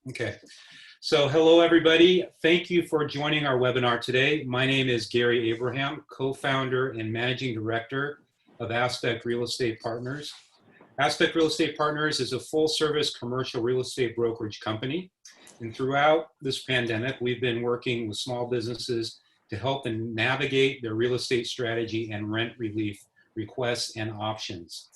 Okay, so hello everybody. Thank you for joining our webinar today. My name is Gary Abraham, co-founder and managing director of Aspect Real Estate Partners. Aspect Real Estate Partners is a full-service commercial real estate brokerage company. And throughout this pandemic, we've been working with small businesses to help them navigate their real estate strategy and rent relief requests and options.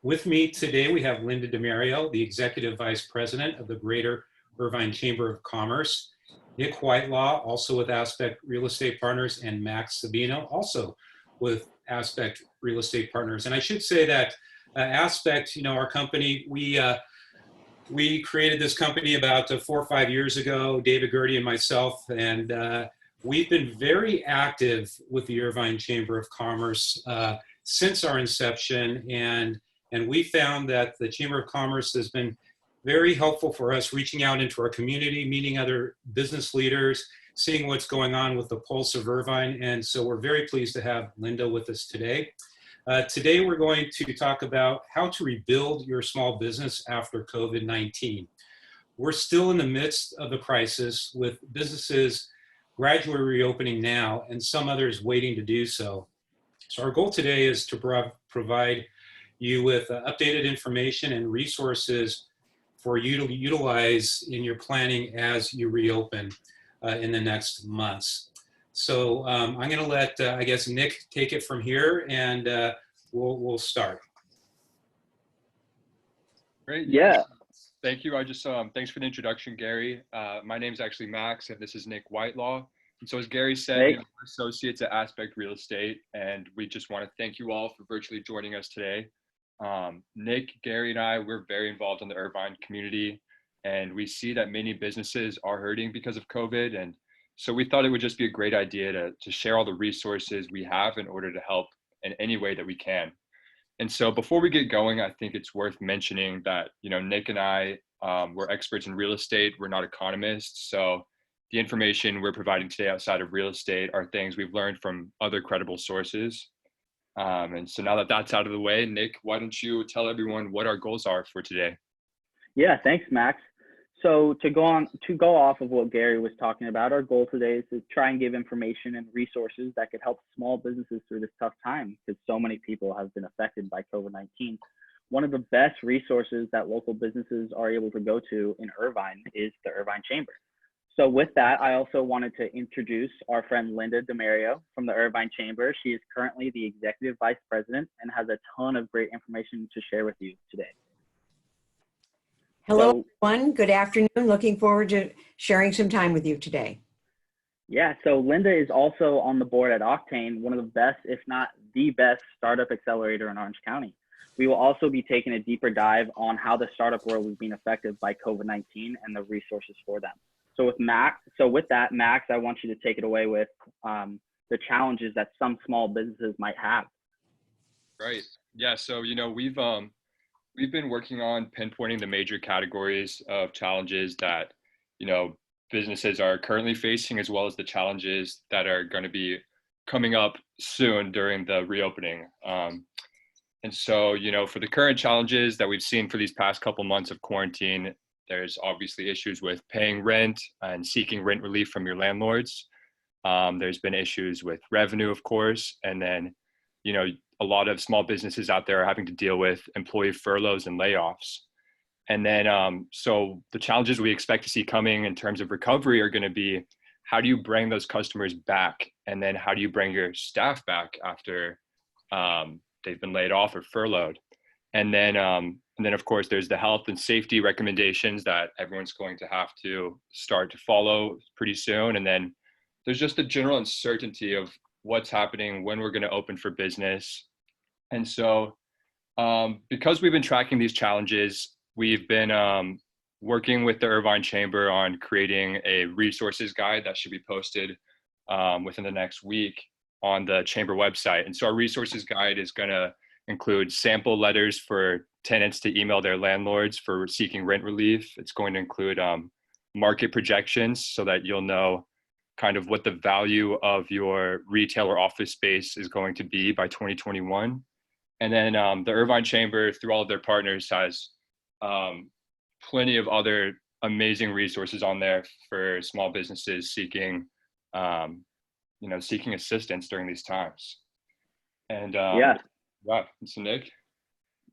With me today, we have Linda DiMario, the Executive Vice President of the Greater Irvine Chamber of Commerce, Nick Whitelaw, also with Aspect Real Estate Partners, and Max Sabino, also with Aspect Real Estate Partners. And I should say that Aspect, our company, we created this company about 4 or 5 years ago, David Gertie and myself, and we've been very active with the Irvine Chamber of Commerce since our inception, and we found that the Chamber of Commerce has been very helpful for us reaching out into our community, meeting other business leaders, seeing what's going on with the pulse of Irvine. And so we're very pleased to have Linda with us today. Today we're going to talk about how to rebuild your small business after COVID-19. We're still in the midst of the crisis, with businesses gradually reopening now and some others waiting to do so. So our goal today is to provide you with updated information and resources for you to utilize in your planning as you reopen in the next months. So I'm going to let, I guess, Nick take it from here, and we'll start. Great. Yeah. Thank you. Thanks for the introduction, Gary. My name is actually Max, and this is Nick Whitelaw. And so as Gary said, hey. We're associates at Aspect Real Estate, and we just want to thank you all for virtually joining us today. Nick, Gary, and I, we're very involved in the Irvine community, and we see that many businesses are hurting because of COVID. And so we thought it would just be a great idea to share all the resources we have in order to help in any way that we can. And so before we get going, I think it's worth mentioning that, Nick and I, we're experts in real estate. We're not economists. So the information we're providing today outside of real estate are things we've learned from other credible sources. And so now that that's out of the way, Nick, why don't you tell everyone what our goals are for today? Yeah, thanks, Max. So to go off of what Gary was talking about, our goal today is to try and give information and resources that could help small businesses through this tough time, because so many people have been affected by COVID-19. One of the best resources that local businesses are able to go to in Irvine is the Irvine Chamber. So with that, I also wanted to introduce our friend Linda DiMario from the Irvine Chamber. She is currently the Executive Vice President and has a ton of great information to share with you today. Hello, everyone. Good afternoon. Looking forward to sharing some time with you today. Yeah, so Linda is also on the board at Octane, one of the best, if not the best, startup accelerator in Orange County. We will also be taking a deeper dive on how the startup world is being affected by COVID-19 and the resources for them. So with that, Max, I want you to take it away with the challenges that some small businesses might have. Right. Yeah. So, we've been working on pinpointing the major categories of challenges that, businesses are currently facing, as well as the challenges that are going to be coming up soon during the reopening. And so, for the current challenges that we've seen for these past couple months of quarantine, there's obviously issues with paying rent and seeking rent relief from your landlords. There's been issues with revenue, of course, and then, a lot of small businesses out there are having to deal with employee furloughs and layoffs. And then, so the challenges we expect to see coming in terms of recovery are going to be, how do you bring those customers back? And then how do you bring your staff back after they've been laid off or furloughed? And then, of course, there's the health and safety recommendations that everyone's going to have to start to follow pretty soon. And then there's just the general uncertainty of what's happening, when we're going to open for business. And so because we've been tracking these challenges, we've been working with the Irvine Chamber on creating a resources guide that should be posted within the next week on the Chamber website. And so our resources guide is going to include sample letters for tenants to email their landlords for seeking rent relief. It's going to include market projections so that you'll know kind of what the value of your retail or office space is going to be by 2021. And then the Irvine Chamber, through all of their partners, has plenty of other amazing resources on there for small businesses seeking, seeking assistance during these times. And Yeah. yeah, so Nick.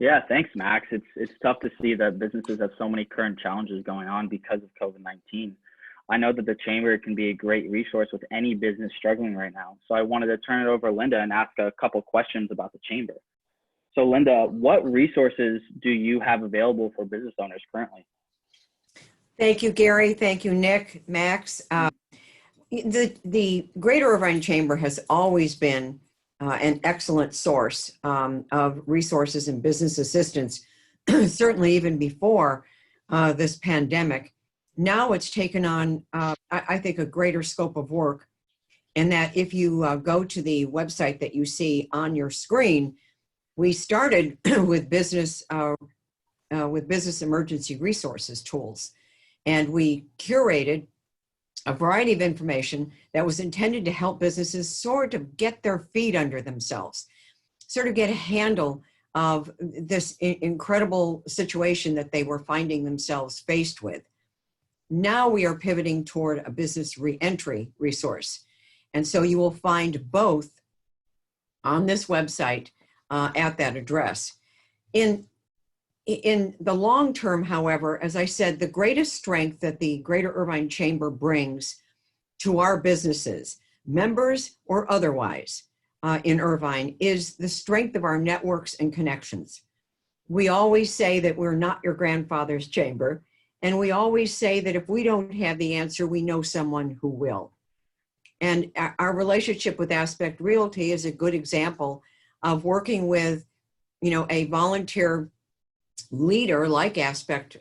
Yeah, thanks, Max. It's tough to see that businesses have so many current challenges going on because of COVID-19. I know that the Chamber can be a great resource with any business struggling right now. So I wanted to turn it over to Linda and ask a couple questions about the Chamber. So Linda, what resources do you have available for business owners currently? Thank you, Gary. Thank you, Nick, Max. The Greater Irvine Chamber has always been an excellent source of resources and business assistance, certainly even before this pandemic. Now it's taken on, I think, a greater scope of work, and that if you go to the website that you see on your screen, we started with business emergency resources tools, and we curated a variety of information that was intended to help businesses sort of get their feet under themselves, sort of get a handle of this incredible situation that they were finding themselves faced with. Now we are pivoting toward a business reentry resource. And so you will find both on this website at that address. In the long term, however, as I said, the greatest strength that the Greater Irvine Chamber brings to our businesses, members or otherwise, in Irvine, is the strength of our networks and connections. We always say that we're not your grandfather's chamber, and we always say that if we don't have the answer, we know someone who will. And our relationship with Aspect Realty is a good example of working with, a volunteer leader like Aspect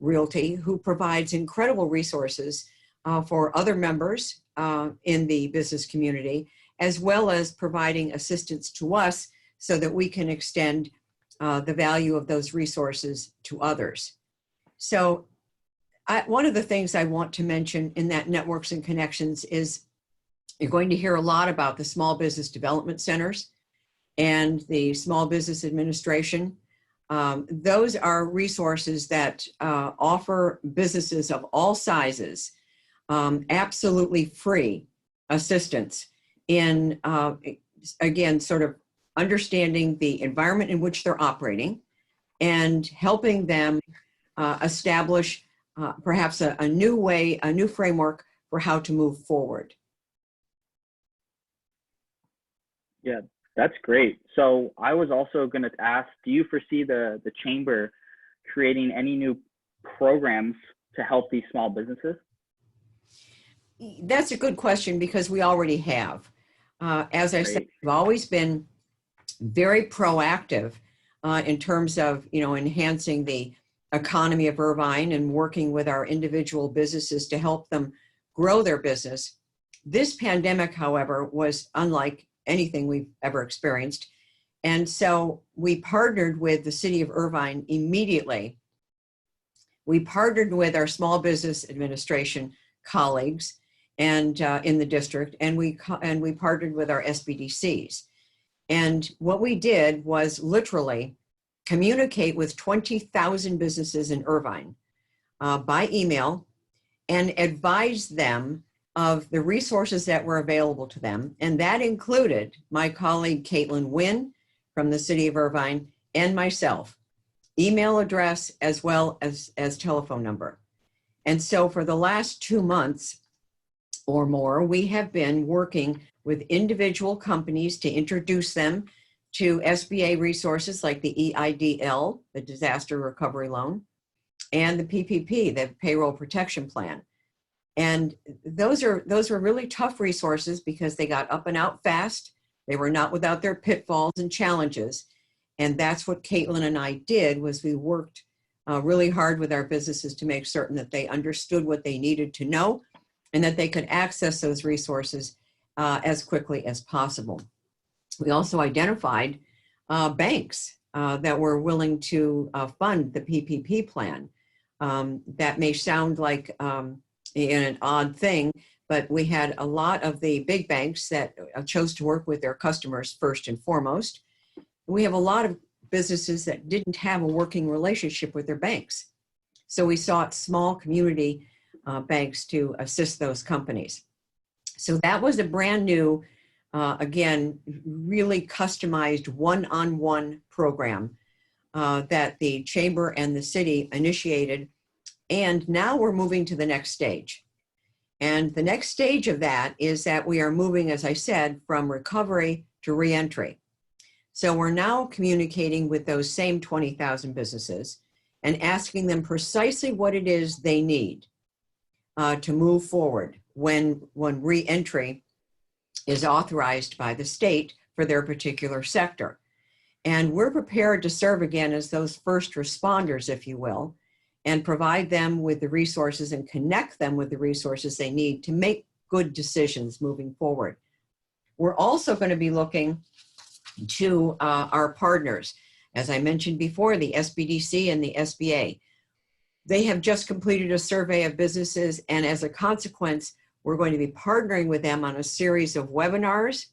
Realty, who provides incredible resources for other members in the business community, as well as providing assistance to us so that we can extend the value of those resources to others. So one of the things I want to mention in that networks and connections is you're going to hear a lot about the small business development centers and the small business administration. Those are resources that offer businesses of all sizes absolutely free assistance in, again, sort of understanding the environment in which they're operating and helping them establish perhaps a new way, a new framework for how to move forward. Yeah, that's great. So I was also going to ask, do you foresee the Chamber creating any new programs to help these small businesses? That's a good question because we already have. As I said, we've always been very proactive in terms of, enhancing the economy of Irvine and working with our individual businesses to help them grow their business. This pandemic, however, was unlike anything we've ever experienced. And so we partnered with the city of Irvine immediately. We partnered with our small business administration colleagues and in the district, and we partnered with our SBDCs. And what we did was literally communicate with 20,000 businesses in Irvine by email and advise them of the resources that were available to them. And that included my colleague, Caitlin Wynn from the city of Irvine, and myself, email address as well as telephone number. And so for the last 2 months or more, we have been working with individual companies to introduce them to SBA resources like the EIDL, the Disaster Recovery Loan, and the PPP, the Payroll Protection Plan. And those were really tough resources because they got up and out fast. They were not without their pitfalls and challenges. And that's what Caitlin and I did, was we worked really hard with our businesses to make certain that they understood what they needed to know and that they could access those resources as quickly as possible. We also identified banks that were willing to fund the PPP plan. That may sound like an odd thing, but we had a lot of the big banks that chose to work with their customers first and foremost. We have a lot of businesses that didn't have a working relationship with their banks. So we sought small community banks to assist those companies. So that was a brand new, again, really customized one-on-one program that the Chamber and the city initiated. And now we're moving to the next stage. And the next stage of that is that we are moving, as I said, from recovery to reentry. So we're now communicating with those same 20,000 businesses and asking them precisely what it is they need to move forward when reentry is authorized by the state for their particular sector. And we're prepared to serve again as those first responders, if you will, and provide them with the resources and connect them with the resources they need to make good decisions moving forward. We're also going to be looking to our partners. As I mentioned before, the SBDC and the SBA. They have just completed a survey of businesses, and as a consequence, we're going to be partnering with them on a series of webinars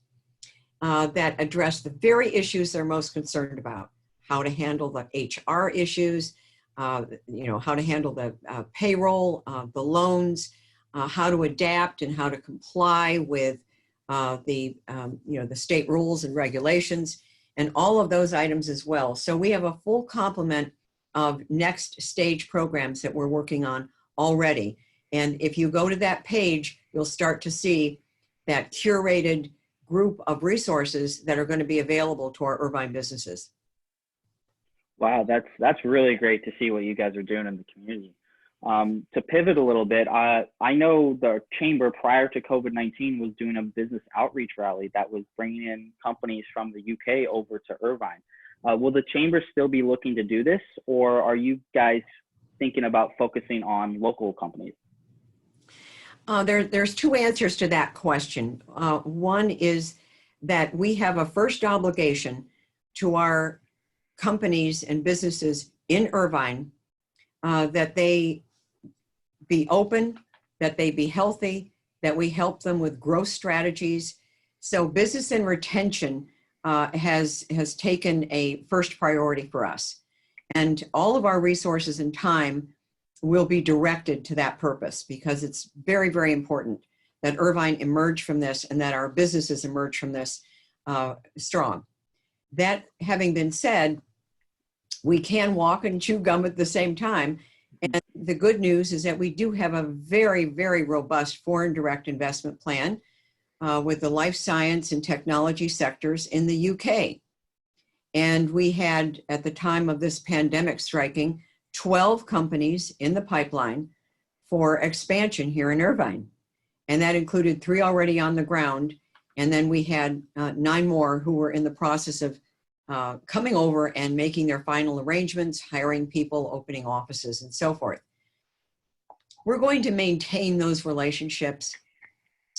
that address the very issues they're most concerned about: how to handle the HR issues, how to handle the payroll, the loans, how to adapt and how to comply with the state rules and regulations, and all of those items as well. So we have a full complement of next stage programs that we're working on already. And if you go to that page, you'll start to see that curated group of resources that are going to be available to our Irvine businesses. Wow, that's really great to see what you guys are doing in the community. To pivot a little bit, I know the Chamber prior to COVID-19 was doing a business outreach rally that was bringing in companies from the UK over to Irvine. Will the Chamber still be looking to do this, or are you guys thinking about focusing on local companies? There's two answers to that question. One is that we have a first obligation to our companies and businesses in Irvine that they be open, that they be healthy, that we help them with growth strategies. So business and retention has taken a first priority for us. And all of our resources and time will be directed to that purpose, because it's very, very important that Irvine emerge from this and that our businesses emerge from this strong. That having been said, we can walk and chew gum at the same time. And the good news is that we do have a very, very robust foreign direct investment plan with the life science and technology sectors in the UK. And we had, at the time of this pandemic striking, 12 companies in the pipeline for expansion here in Irvine. And that included 3 already on the ground. And then we had 9 more who were in the process of coming over and making their final arrangements, hiring people, opening offices, and so forth. We're going to maintain those relationships.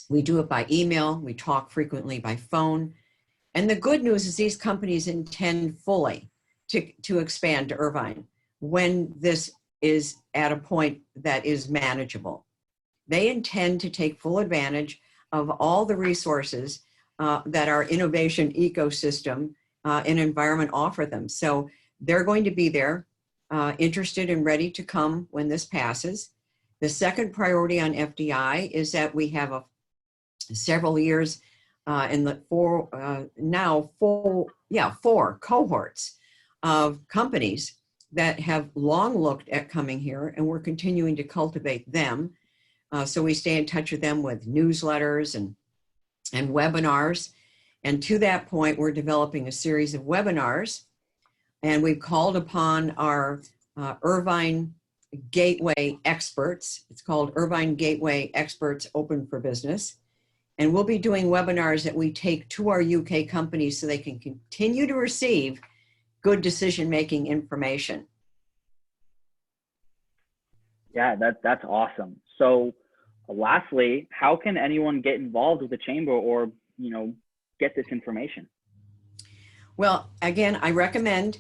We do it by email. We talk frequently by phone. And the good news is these companies intend fully to expand to Irvine when this is at a point that is manageable. They intend to take full advantage of all the resources that our innovation ecosystem and environment offer them. So they're going to be there, interested and ready to come when this passes. The second priority on FDI is that we have several years in the 4 cohorts of companies that have long looked at coming here, and we're continuing to cultivate them. So we stay in touch with them with newsletters and webinars. And to that point, we're developing a series of webinars, and we've called upon our Irvine Gateway experts. It's called Irvine Gateway Experts Open for Business. And we'll be doing webinars that we take to our UK companies so they can continue to receive good decision-making information. Yeah, that's awesome. So lastly, how can anyone get involved with the Chamber or, get this information? Well, again, I recommend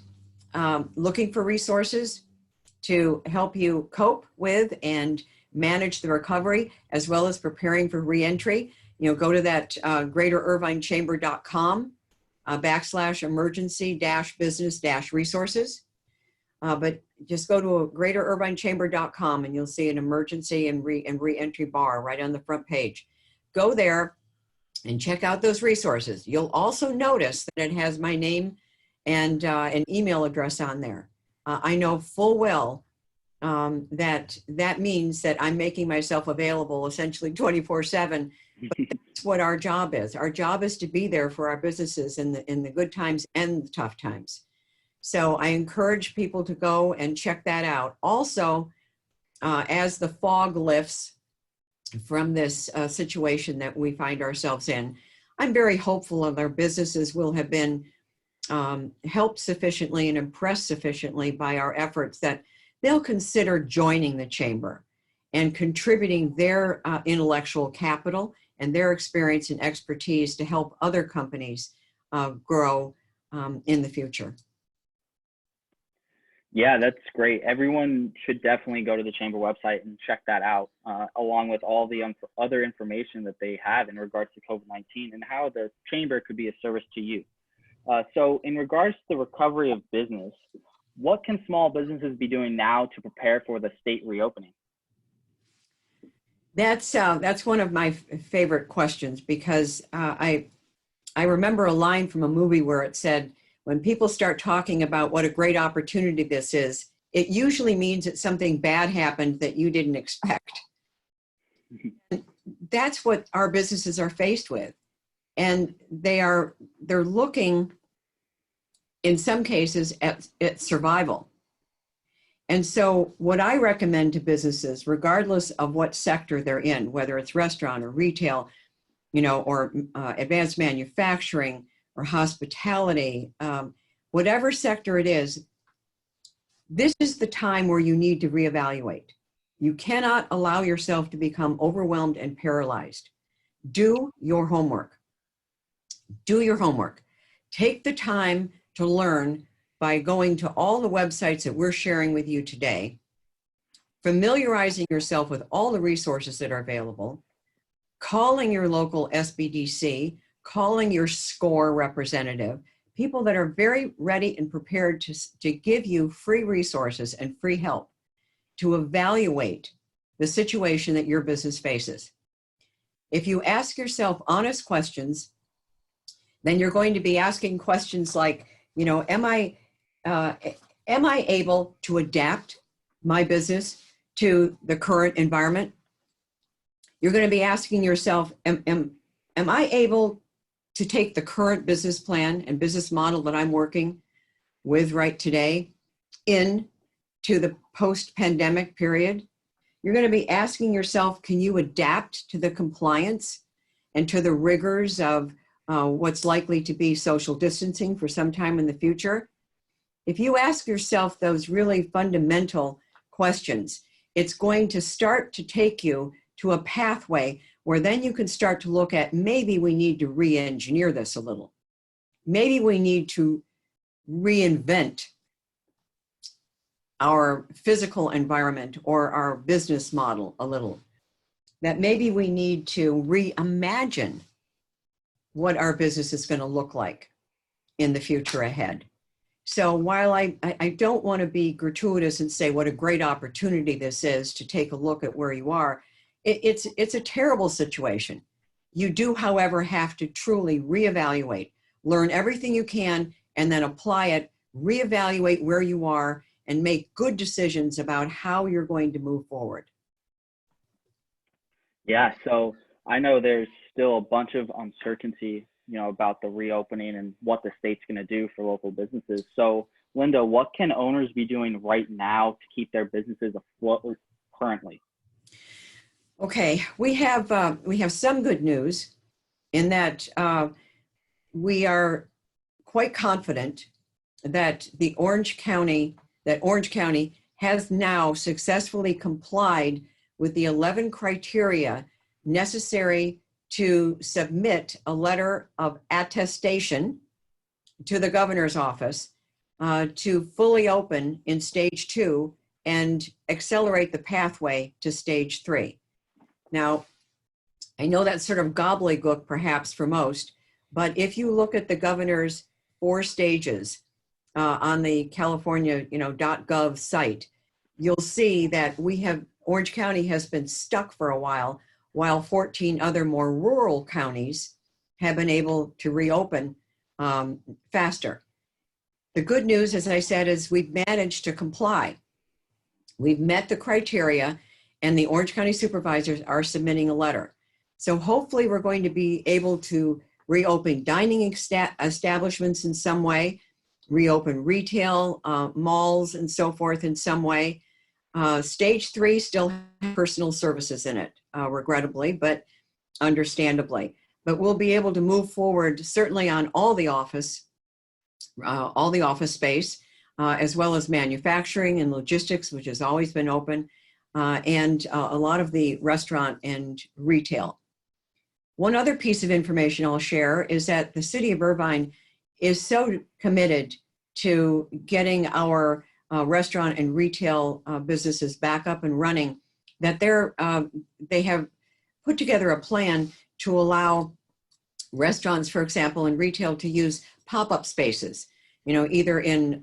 looking for resources to help you cope with and manage the recovery, as well as preparing for reentry. Go to that greaterirvinechamber.com /emergency-business-resources. But just go to greaterirvinechamber.com and you'll see an emergency and re-entry bar right on the front page. Go there and check out those resources. You'll also notice that it has my name and an email address on there. I know full well that means that I'm making myself available essentially 24/7. That's what our job is. Our job is to be there for our businesses in the good times and the tough times. So I encourage people to go and check that out. Also, as the fog lifts from this situation that we find ourselves in, I'm very hopeful that our businesses will have been helped sufficiently and impressed sufficiently by our efforts that they'll consider joining the chamber and contributing their intellectual capital and their experience and expertise to help other companies grow in the future. Yeah, that's great. Everyone should definitely go to the chamber website and check that out, along with all the other information that they have in regards to COVID-19 and how the chamber could be a service to you. So in regards to the recovery of business, what can small businesses be doing now to prepare for the state reopening? That's one of my favorite questions, because I remember a line from a movie where it said, when people start talking about what a great opportunity this is, it usually means that something bad happened that you didn't expect. That's what our businesses are faced with. And they're looking, in some cases, at survival. And so what I recommend to businesses, regardless of what sector they're in, whether it's restaurant or retail, or advanced manufacturing or hospitality, whatever sector it is, this is the time where you need to reevaluate. You cannot allow yourself to become overwhelmed and paralyzed. Do your homework. Do your homework. Take the time to learn by going to all the websites that we're sharing with you today, familiarizing yourself with all the resources that are available, calling your local SBDC, calling your SCORE representative, people that are very ready and prepared to give you free resources and free help to evaluate the situation that your business faces. If you ask yourself honest questions, then you're going to be asking questions like, am I able to adapt my business to the current environment? You're going to be asking yourself, am I able to take the current business plan and business model that I'm working with right today into the post-pandemic period? You're going to be asking yourself, can you adapt to the compliance and to the rigors of what's likely to be social distancing for some time in the future? If you ask yourself those really fundamental questions, it's going to start to take you to a pathway where then you can start to look at, maybe we need to re-engineer this a little. Maybe we need to reinvent our physical environment or our business model a little. That maybe we need to reimagine what our business is going to look like in the future ahead. So while I don't want to be gratuitous and say what a great opportunity this is to take a look at where you are, it's a terrible situation. You do, however, have to truly reevaluate, learn everything you can, and then apply it, reevaluate where you are, and make good decisions about how you're going to move forward. Yeah, so I know there's still a bunch of uncertainty, about the reopening and what the state's going to do for local businesses. So, Linda, what can owners be doing right now to keep their businesses afloat currently? Okay, we have some good news in that we are quite confident that Orange County has now successfully complied with the 11 criteria necessary to submit a letter of attestation to the governor's office to fully open in stage 2 and accelerate the pathway to stage 3. Now, I know that's sort of gobbledygook perhaps for most, but if you look at the governor's 4 stages, on the California, .gov site, you'll see that Orange County has been stuck for a while 14 other more rural counties have been able to reopen faster. The good news, as I said, is we've managed to comply. We've met the criteria, and the Orange County supervisors are submitting a letter. So hopefully we're going to be able to reopen dining establishments in some way, reopen retail, malls and so forth in some way. Stage 3 still has personal services in it, regrettably, but understandably. But we'll be able to move forward certainly on all the office space, as well as manufacturing and logistics, which has always been open, and a lot of the restaurant and retail. One other piece of information I'll share is that the city of Irvine is so committed to getting our restaurant and retail businesses back up and running that they have put together a plan to allow restaurants, for example, and retail to use pop-up spaces, either in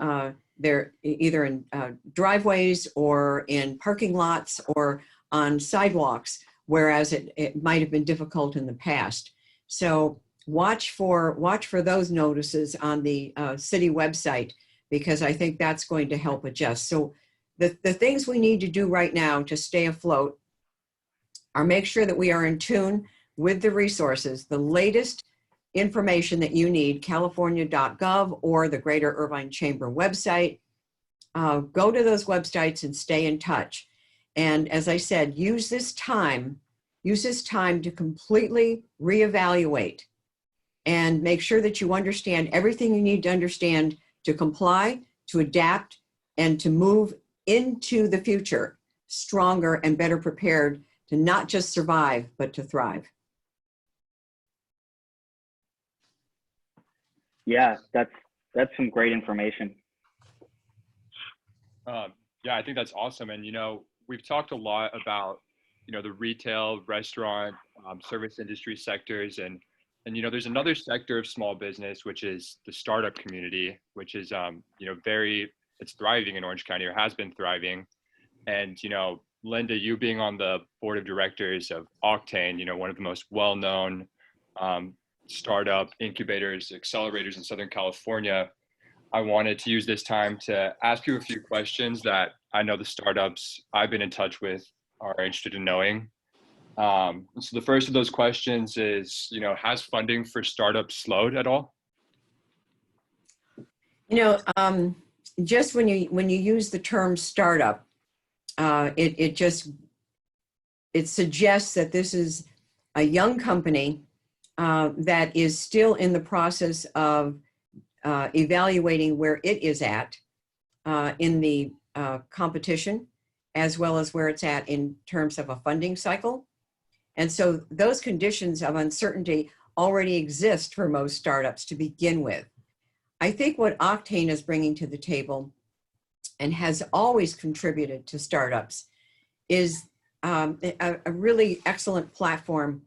driveways or in parking lots or on sidewalks, whereas it might have been difficult in the past. So watch for those notices on the city website, because I think that's going to help adjust. So the things we need to do right now to stay afloat are make sure that we are in tune with the resources, the latest information that you need, california.gov or the Greater Irvine Chamber website. Go to those websites and stay in touch. And as I said, use this time to completely reevaluate and make sure that you understand everything you need to understand to comply, to adapt, and to move into the future stronger and better prepared to not just survive, but to thrive. Yeah, that's some great information. Yeah, I think that's awesome. And, we've talked a lot about, the retail, restaurant, service industry sectors. And, there's another sector of small business, which is the startup community, which is, it's thriving in Orange County, or has been thriving. And, Linda, you being on the board of directors of Octane, one of the most well-known startup incubators, accelerators in Southern California, I wanted to use this time to ask you a few questions that I know the startups I've been in touch with are interested in knowing. So the first of those questions is, has funding for startups slowed at all? Just when you use the term startup, it suggests that this is a young company that is still in the process of evaluating where it is at in the competition, as well as where it's at in terms of a funding cycle. And so those conditions of uncertainty already exist for most startups to begin with. I think what Octane is bringing to the table and has always contributed to startups is a really excellent platform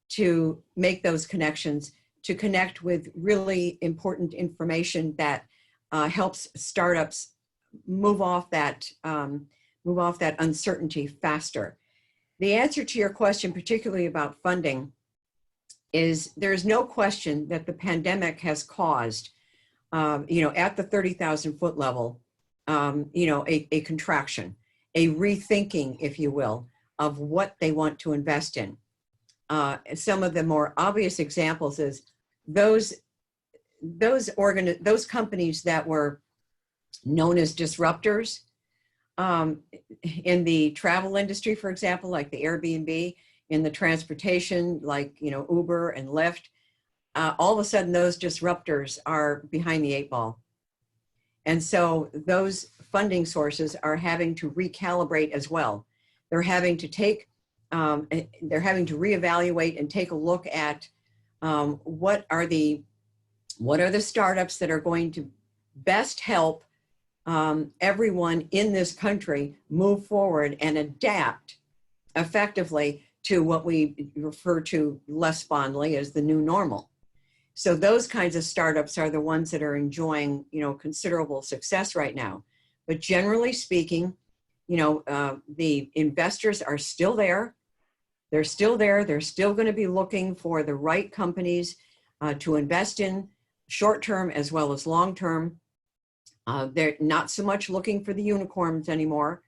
to make those connections, to connect with really important information that helps startups move off that uncertainty faster. The answer to your question, particularly about funding, is there's no question that the pandemic has caused, at the 30,000 foot level, a contraction, a rethinking, if you will, of what they want to invest in. Some of the more obvious examples is those companies that were known as disruptors in the travel industry, for example, like the Airbnb, in the transportation, like Uber and Lyft. All of a sudden, those disruptors are behind the 8 ball, and so those funding sources are having to recalibrate as well. They're having to reevaluate and take a look at what are the startups that are going to best help everyone in this country move forward and adapt effectively to what we refer to less fondly as the new normal. So those kinds of startups are the ones that are enjoying, considerable success right now. But generally speaking, the investors are still there. They're still there. They're still going to be looking for the right companies to invest in, short-term as well as long-term. They're not so much looking for the unicorns anymore.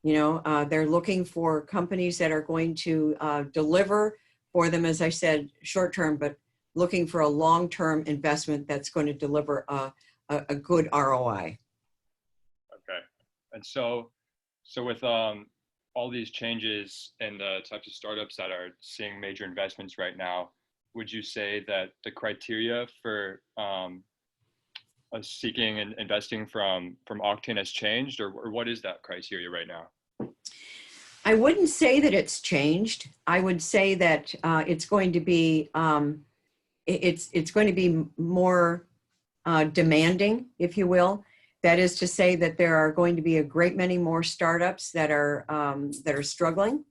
They're looking for companies that are going to deliver for them, as I said, short-term, but looking for a long-term investment that's going to deliver a good ROI. Okay. And so with all these changes and the types of startups that are seeing major investments right now, would you say that the criteria for seeking and investing from Octane has changed, or what is that criteria right now? I wouldn't say that it's changed. I would say that it's going to be it's going to be more demanding, if you will. That is to say that there are going to be a great many more startups that are struggling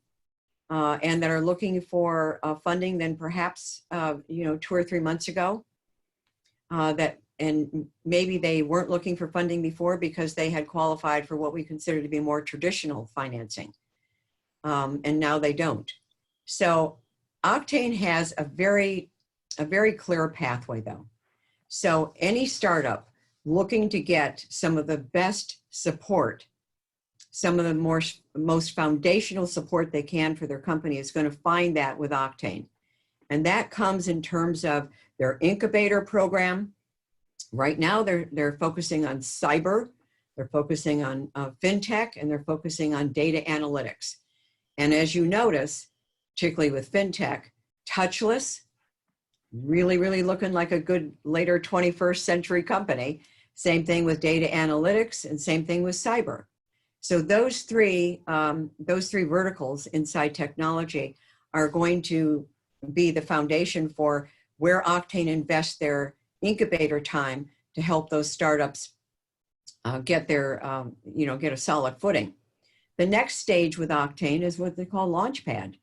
and that are looking for funding than perhaps 2 or 3 months ago. And maybe they weren't looking for funding before because they had qualified for what we consider to be more traditional financing, and now they don't. So Octane has a very clear pathway, though. So any startup looking to get some of the best support, some of the most foundational support they can for their company is going to find that with Octane. And that comes in terms of their incubator program. Right now, they're focusing on cyber, they're focusing on fintech, and they're focusing on data analytics. And as you notice, particularly with fintech, touchless, really looking like a good later 21st century company. Same thing with data analytics, and same thing with cyber. So those three verticals inside technology are going to be the foundation for where Octane invests their incubator time to help those startups get a solid footing. The next stage with Octane is what they call Launchpad.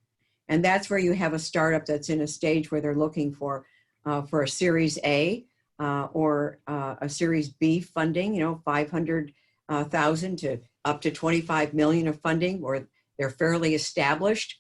And that's where you have a startup that's in a stage where they're looking for a Series A or a Series B funding, 500,000 to up to 25 million of funding, or they're fairly established.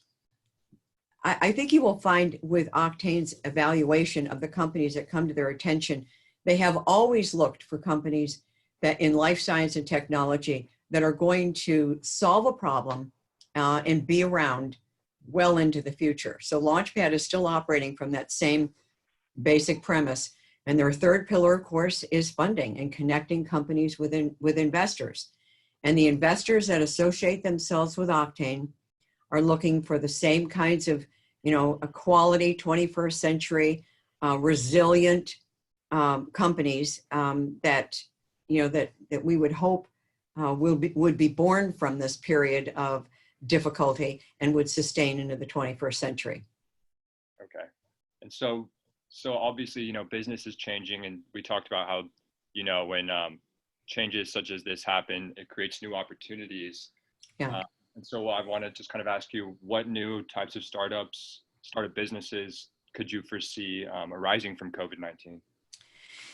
I think you will find with Octane's evaluation of the companies that come to their attention, they have always looked for companies that in life science and technology that are going to solve a problem and be around well into the future. So Launchpad is still operating from that same basic premise. And their third pillar, of course, is funding and connecting companies with investors. And the investors that associate themselves with Octane are looking for the same kinds of, a quality 21st century resilient companies that we would hope would be born from this period of difficulty and would sustain into the 21st century. Okay. And so obviously, business is changing, and we talked about how, when changes such as this happen, it creates new opportunities. Yeah. And so I want to just kind of ask you, what new types of startup businesses could you foresee arising from COVID-19?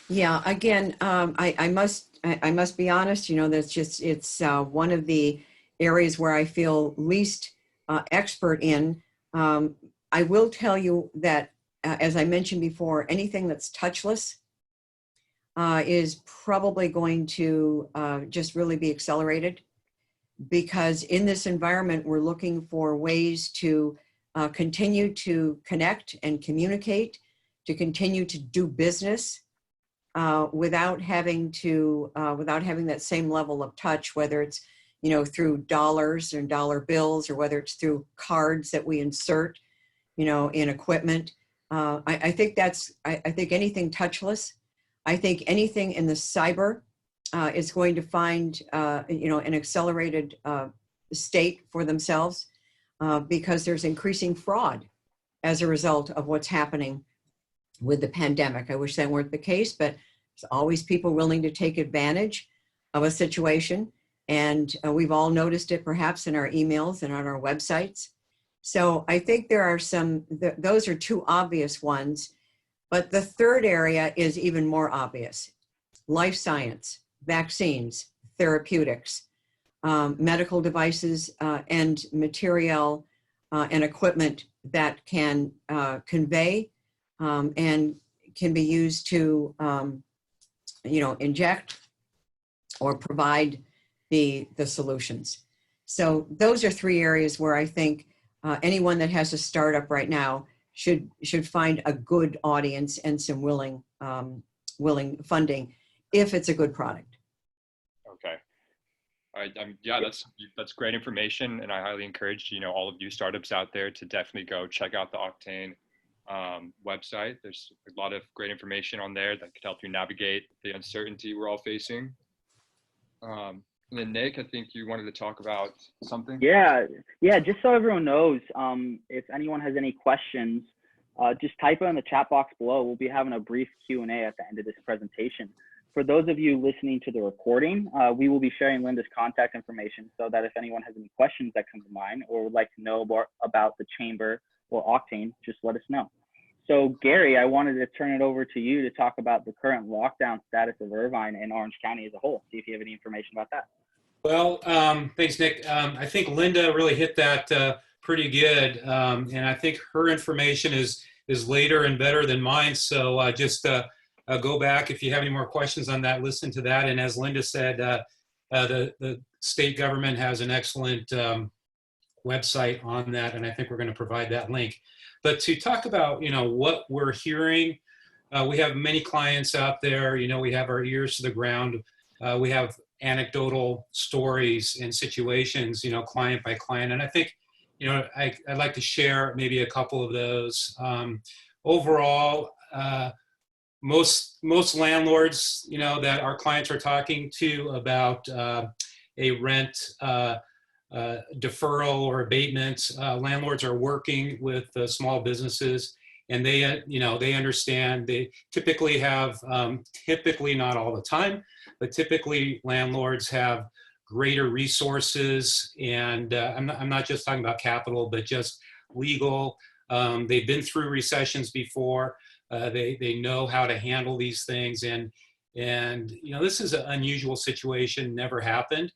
Yeah, again, I must be honest, it's one of the areas where I feel least expert in. I will tell you that, as I mentioned before, anything that's touchless is probably going to just really be accelerated, because in this environment, we're looking for ways to continue to connect and communicate, to continue to do business without having that same level of touch, whether it's through dollars and dollar bills, or whether it's through cards that we insert in equipment. I think anything touchless. I think anything in the cyber is going to find an accelerated state for themselves because there's increasing fraud as a result of what's happening with the pandemic. I wish that weren't the case, but there's always people willing to take advantage of a situation. And we've all noticed it perhaps in our emails and on our websites. So I think there are those are two obvious ones. But the third area is even more obvious: life science, vaccines, therapeutics, medical devices, and material and equipment that can convey and can be used to, inject or provide the solutions. So those are three areas where I think anyone that has a startup right now should find a good audience and some willing funding if it's a good product. Okay. All right. Yeah, that's great information, and I highly encourage all of you startups out there to definitely go check out the Octane website. There's a lot of great information on there that could help you navigate the uncertainty we're all facing. And then Nick, I think you wanted to talk about something. Yeah. Just so everyone knows, if anyone has any questions, just type it in the chat box below. We'll be having a brief Q&A at the end of this presentation. For those of you listening to the recording, we will be sharing Linda's contact information so that if anyone has any questions that come to mind or would like to know more about the Chamber or Octane, just let us know. So Gary, I wanted to turn it over to you to talk about the current lockdown status of Irvine and Orange County as a whole. See if you have any information about that. Well, thanks, Nick. I think Linda really hit that pretty good, and I think her information is later and better than mine. So just go back if you have any more questions on that. Listen to that. And as Linda said, the state government has an excellent website on that, and I think we're going to provide that link. But to talk about what we're hearing, we have many clients out there. We have our ears to the ground. We have anecdotal stories and situations, client by client. And I think, I'd like to share maybe a couple of those. Overall, most landlords, that our clients are talking to about a rent deferral or abatement, landlords are working with small businesses, and they understand. They typically have, typically not all the time, but typically landlords have greater resources, and I'm not just talking about capital, but just legal. They've been through recessions before. They know how to handle these things, and this is an unusual situation, never happened,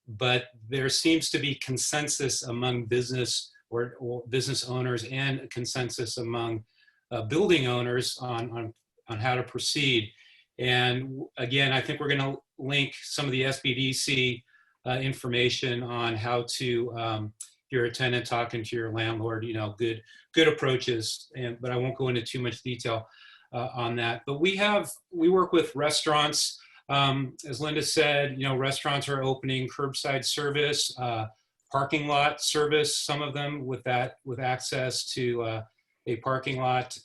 but there seems to be consensus among business or business owners and a consensus among building owners on how to proceed. And again, I think we're going to link some of the SBDC information on how to, if you're a tenant talking to your landlord, good approaches. But I won't go into too much detail on that. But we work with restaurants. As Linda said, restaurants are opening curbside service, parking lot service, some of them with access to a parking lot.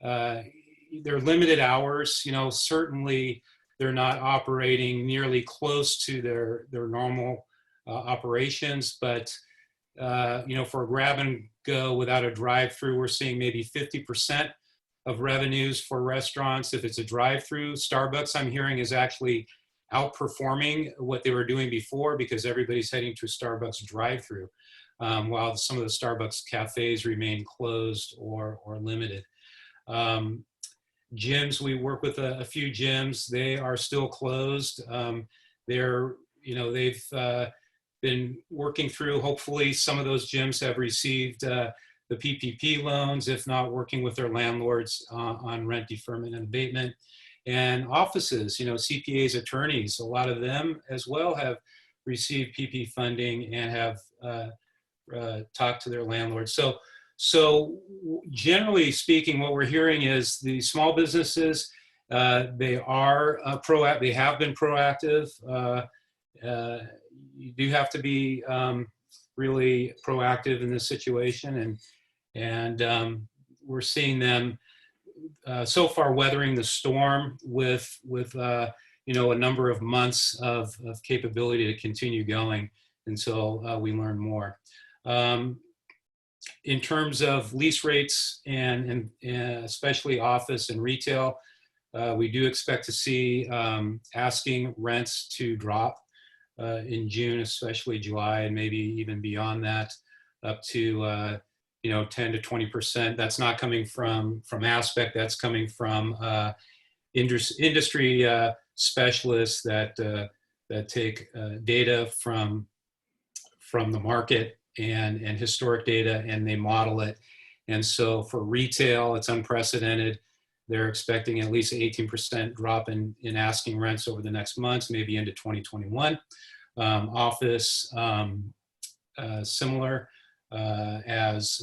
They're limited hours, certainly they're not operating nearly close to their normal operations, but for a grab and go without a drive-through, we're seeing maybe 50% of revenues for restaurants if it's a drive-through. Starbucks, I'm hearing, is actually outperforming what they were doing before because everybody's heading to a Starbucks drive-through, while some of the Starbucks cafes remain closed or limited. Gyms, we work with a few gyms. They are still closed. They've been working through, hopefully some of those gyms have received the PPP loans, if not working with their landlords on rent deferment and abatement. And offices, CPAs, attorneys, a lot of them as well have received PP funding and have talked to their landlords. So generally speaking, what we're hearing is the small businesses, they are proactive. They have been proactive. You do have to be really proactive in this situation, and we're seeing them so far weathering the storm with a number of months of capability to continue going until we learn more. In terms of lease rates and especially office and retail, we do expect to see asking rents to drop in June, especially July, and maybe even beyond that, up to 10 to 20%. That's not coming from Aspect. That's coming from industry specialists that take data from the market and historic data, and they model it. And so for retail, it's unprecedented. They're expecting at least 18% drop in asking rents over the next months, maybe into 2021. Office, similar, as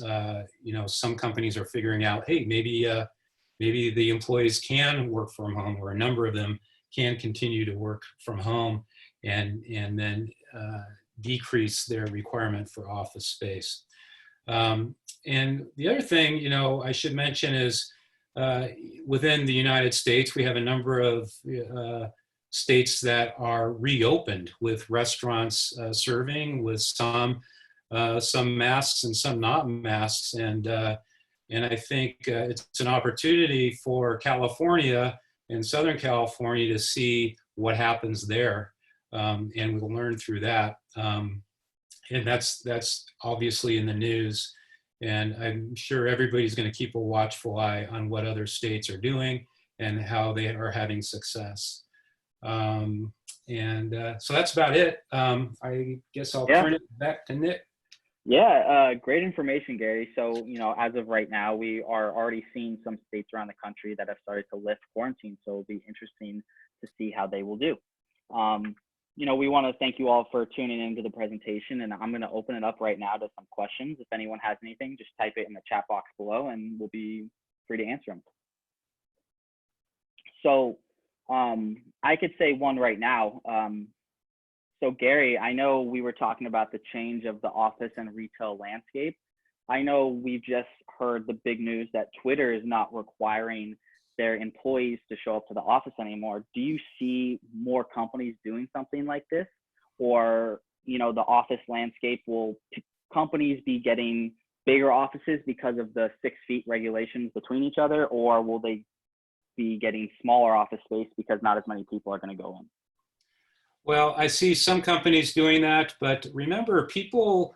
some companies are figuring out, hey, maybe the employees can work from home, or a number of them can continue to work from home, and then decrease their requirement for office space. And the other thing, I should mention is, within the United States, we have a number of states that are reopened with restaurants serving, with some masks and some not masks. And I think it's an opportunity for California and Southern California to see what happens there. And we'll learn through that. And that's obviously in the news. And I'm sure everybody's going to keep a watchful eye on what other states are doing and how they are having success. So that's about it. I guess I'll turn it back to Nick. Yeah, great information, Gary. So, as of right now, we are already seeing some states around the country that have started to lift quarantine. So it'll be interesting to see how they will do. We want to thank you all for tuning into the presentation, and I'm going to open it up right now to some questions. If anyone has anything, just type it in the chat box below and we'll be free to answer them. So I could say one right now. So Gary, I know we were talking about the change of the office and retail landscape. I know we've just heard the big news that Twitter is not requiring their employees to show up to the office anymore. Do you see more companies doing something like this? Or, the office landscape, will companies be getting bigger offices because of the 6 feet regulations between each other? Or will they be getting smaller office space because not as many people are going to go in? Well, I see some companies doing that, but remember, people,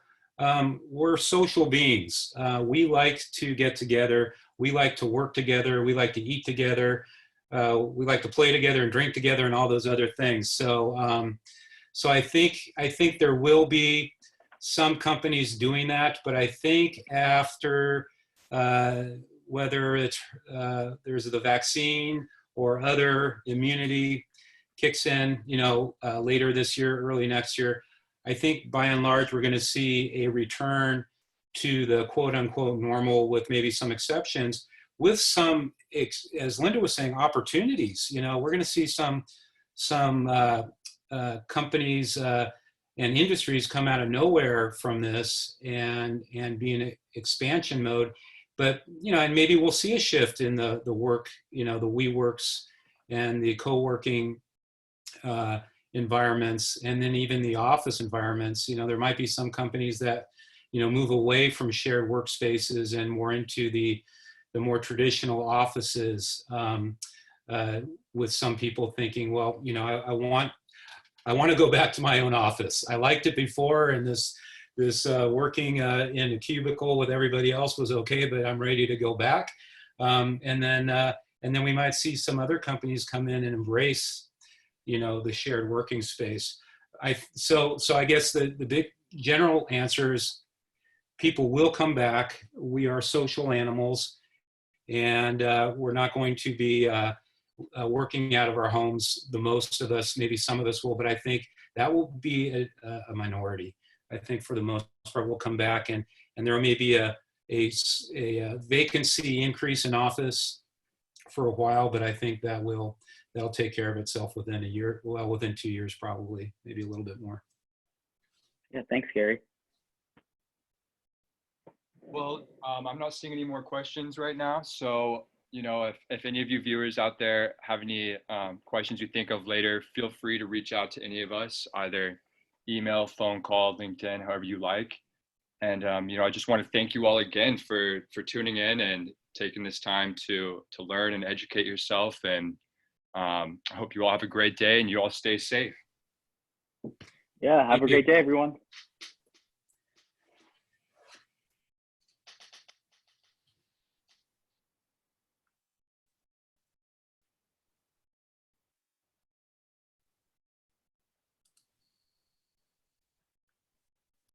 we're social beings. We like to get together. We like to work together. We like to eat together. We like to play together and drink together and all those other things. So I think there will be some companies doing that, but I think after whether it's there's the vaccine or other immunity kicks in, later this year, early next year, I think by and large we're going to see a return to the quote unquote normal, with maybe some exceptions, with some, as Linda was saying, opportunities. We're going to see some companies and industries come out of nowhere from this and be in expansion mode. But, and maybe we'll see a shift in the work, the WeWorks and the co-working environments, and then even the office environments. There might be some companies that move away from shared workspaces and more into the more traditional offices, with some people thinking, well, I want to go back to my own office. I liked it before, and this working in a cubicle with everybody else was okay, but I'm ready to go back. And then we might see some other companies come in and embrace the shared working space. So I guess the big general answer is people will come back. We are social animals, and we're not going to be working out of our homes. The most of us, maybe some of us will, but I think that will be a minority. I think for the most part we'll come back, and there may be a vacancy increase in office for a while, but I think that'll take care of itself within a year. Well, within 2 years, probably, maybe a little bit more. Yeah, thanks, Gary. Well, I'm not seeing any more questions right now. So, if any of you viewers out there have any questions you think of later, feel free to reach out to any of us, either email, phone call, LinkedIn, however you like. And, I just want to thank you all again for tuning in and taking this time to learn and educate yourself. And I hope you all have a great day and you all stay safe. Yeah, have a great day, everyone.